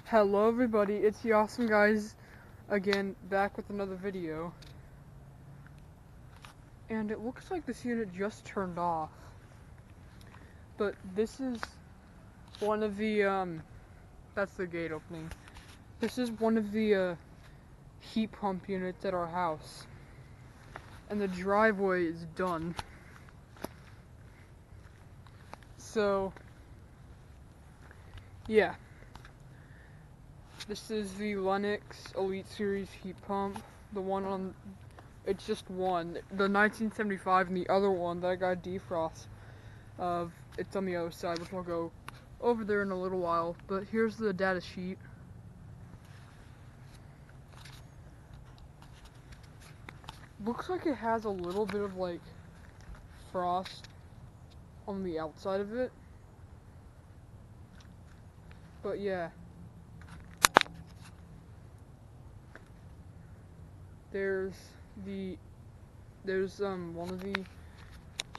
Hello everybody, it's the awesome guys again, back with another video. And it looks like this unit just turned off. But this is one of the, that's the gate opening. This is one of the, heat pump units at our house. And the driveway is done. So, yeah. This is the Lennox Elite Series heat pump. The one on, it's just one. The 1975 and the other one that I got a defrost of, it's on the other side, which I'll go over there in a little while. But here's the data sheet. Looks like it has a little bit of like frost on the outside of it. But yeah. There's one of the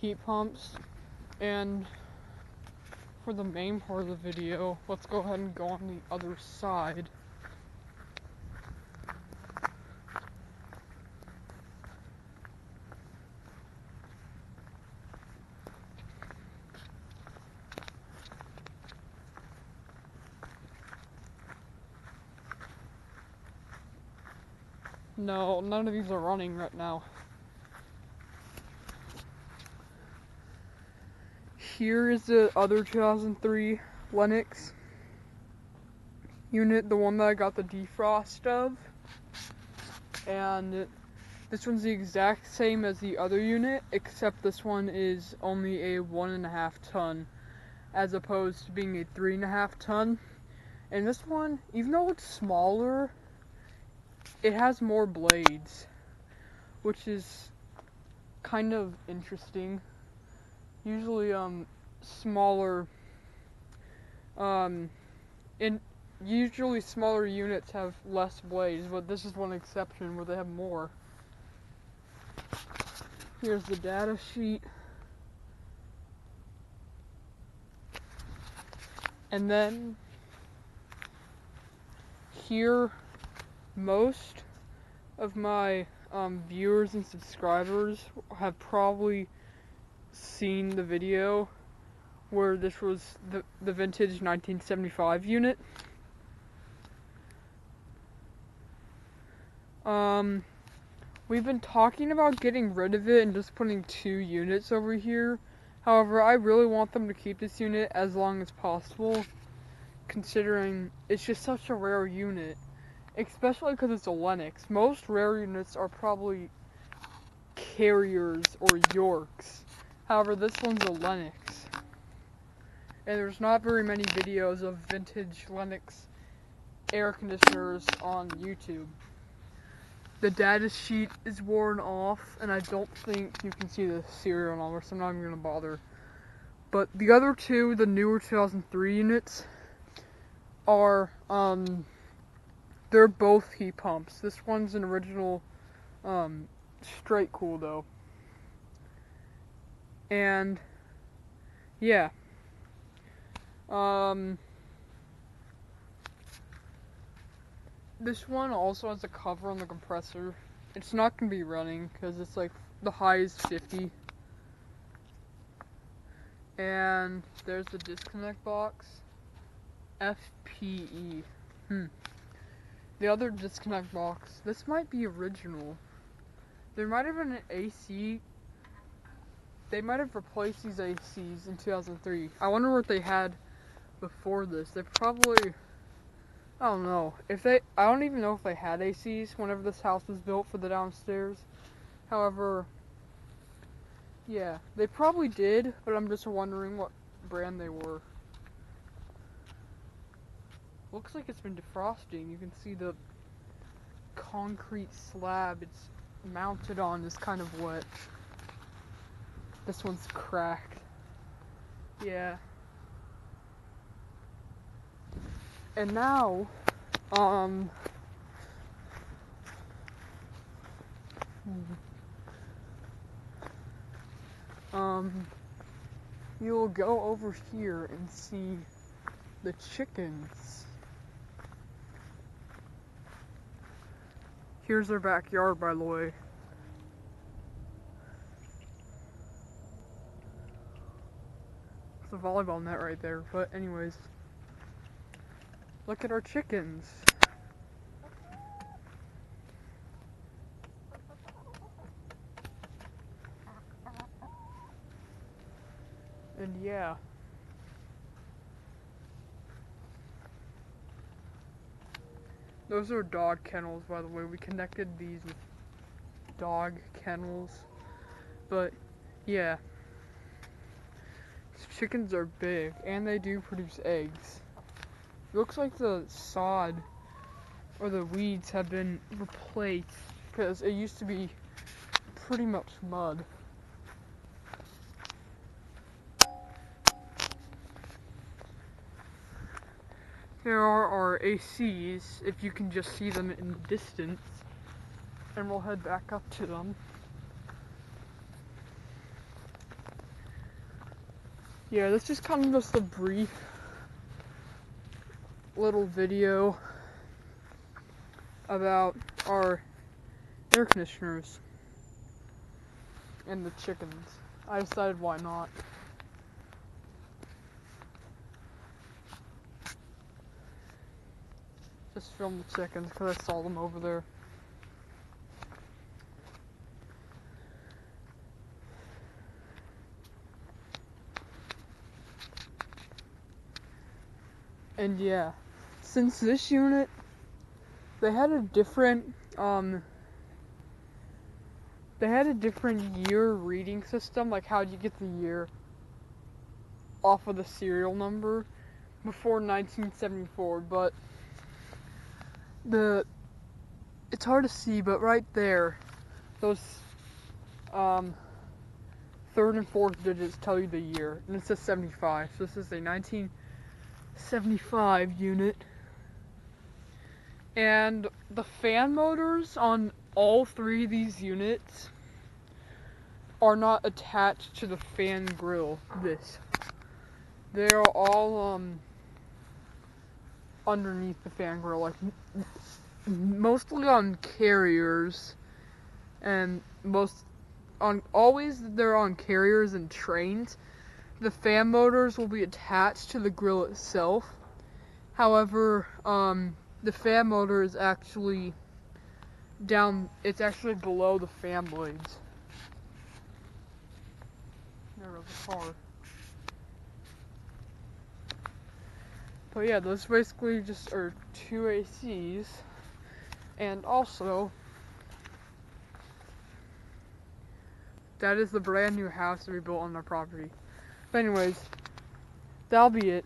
heat pumps, and for the main part of the video, let's go ahead and go on the other side. No, none of these are running right now. Here is the other 2003 Lennox unit, the one that I got the defrost of. And this one's the exact same as the other unit, except this one is only a 1.5 ton, as opposed to being a 3.5 ton. And this one, even though it's smaller, it has more blades, which is kind of interesting. Usually, usually smaller units have less blades, but this is one exception where they have more. Here's the data sheet. And then here, most of my viewers and subscribers have probably seen the video where this was the vintage 1975 unit. We've been talking about getting rid of it and just putting 2 units over here. However, I really want them to keep this unit as long as possible, considering it's just such a rare unit, especially because it's a Lennox. Most rare units are probably Carriers or Yorks. However, this one's a Lennox. And there's not very many videos of vintage Lennox air conditioners on YouTube. The data sheet is worn off, and I don't think you can see the serial number, so I'm not even going to bother. But the other two, the newer 2003 units, are, they're both heat pumps. This one's an original, straight cool, though. And, yeah. This one also has a cover on the compressor. It's not going to be running because it's like the high is 50. And there's the disconnect box. FPE. The other disconnect box. This might be original. There might have been an AC. They might have replaced these ACs in 2003. I wonder what they had before this. They probably... I don't know. I don't even know if they had ACs whenever this house was built for the downstairs. However, yeah, they probably did, but I'm just wondering what brand they were. Looks like it's been defrosting. You can see the concrete slab it's mounted on is kind of wet. This one's cracked. Yeah. And now, you'll go over here and see the chickens. Here's their backyard, by the way. It's a volleyball net right there. But anyways, look at our chickens. And yeah. Those are dog kennels, by the way. We connected these with dog kennels. But yeah. Chickens are big, and they do produce eggs. It looks like the sod or the weeds have been replaced because it used to be pretty much mud. There are our ACs, if you can just see them in the distance, and we'll head back up to them. Yeah, this is kind of just a brief little video about our air conditioners and the chickens. I decided why not. Just film the chickens because I saw them over there. And yeah, since this unit, they had a different year reading system, like how do you get the year off of the serial number before 1974, but it's hard to see, but right there, those third and fourth digits tell you the year, and it says 75, so this is a 1975 unit. And the fan motors on all three of these units are not attached to the fan grill. They're all underneath the fan grill, like mostly on carriers, and always they're on carriers and trains. The fan motors will be attached to the grill itself. However, the fan motor is actually it's actually below the fan blades. There goes the car. But yeah, those basically just are two ACs. And also, that is the brand new house that we built on our property. But anyways, that'll be it.